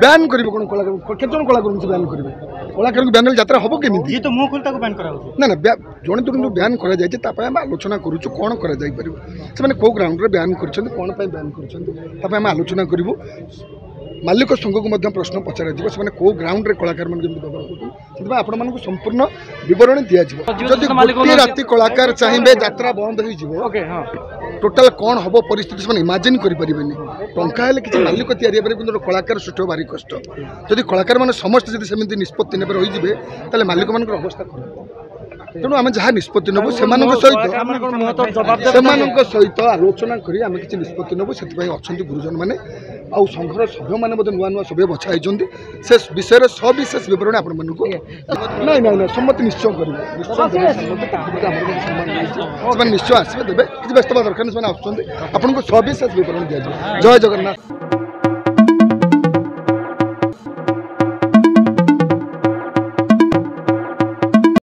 Ban করবে কোন কলাকার কেতজন কলাকার ban করবে কলাকার ব্যান যাত্রা হব কেমিতি ये तो मुंह खुलता को बैन करा होउछ না না জনে জনে ব্যান করা যাইছে তাপাই আমি আলোচনা করুଛୁ কোন করা যাই পারিব সেমানে কো গ্রাউন্ডরে ব্যান করছন্তি কোন পাই ব্যান করছন্তি তাপাই আমি আলোচনা করিবু মালিক সংঘକୁ ମଧ୍ୟ ପ୍ରଶ୍ନ ପଚରାଯିବ ସେମାନେ କେଉଁ ଗ୍ରାଉଣ୍ଡରେ କଳାକାରମାନେ କେମିତି ବ୍ୟବହାର କରୁଛନ୍ତି ସେଥିପାଇଁ ଆପଣମାନଙ୍କୁ ସମ୍ପୂର୍ଣ୍ଣ ବିବରଣୀ ଦିଆଯିବ ଯଦି ଗୋଟିଏ ରାତି କଳାକାର ଚାହିଁବେ ଯାତ୍ରା ବନ୍ଦ ହୋଇଯିବ ଟୋଟାଲ କ'ଣ ହେବ ପରିସ୍ଥିତି ସେମାନେ ଇମାଜିନ୍ କରିପାରିବେନି ଟଙ୍କା ହେଲେ କିଛି ମାଲିକ ତିଆରି ହେଇପାରିବ କିନ୍ତୁ କଳାକାର ସୃଷ୍ଟି ହେବା ଭାରି କଷ୍ଟ ଯଦି କଳାକାରମାନେ ସମସ୍ତେ ଯଦି ସେମିତି ନିଷ୍ପତ୍ତି ନେବେ ରହିଯିବେ ତାହେଲେ ମାଲିକମାନଙ୍କର ଅବସ୍ଥା ଖରାପ ତେଣୁ ଆମେ ଯାହା ନିଷ୍ପତ୍ତି ନେବୁ ସେମାନଙ୍କ ସହିତ ଆଲୋଚନା କରି ଆମେ କିଛି ନିଷ୍ପତ୍ତି ନେବୁ ସେଥିପାଇଁ ଅଛନ୍ତି ଗୁରୁଜନମାନେ ଆଉ ସଂଘର ସଭ୍ୟମାନେ ମଧ୍ୟ ନୂଆ ନୂଆ ସଭ୍ୟ ବଛା ହେଇଛନ୍ତି ସେ ବିଷୟରେ ସବିଶେଷ ବିବରଣୀ ଆପଣମାନଙ୍କୁ ନାଇଁ ନାଇଁ ନାଇଁ ସମ୍ମତି ନିଶ୍ଚୟ କରିବେ ସେମାନେ ନିଶ୍ଚୟ ଆସିବେ ଦେବେ କିଛି ବ୍ୟସ୍ତ ହେବା ଦରକାର ସେମାନେ ଆସୁଛନ୍ତି ଆପଣଙ୍କୁ ସବିଶେଷ ବିବରଣୀ ଦିଆଯିବ ଜୟ ଜଗନ୍ନାଥ।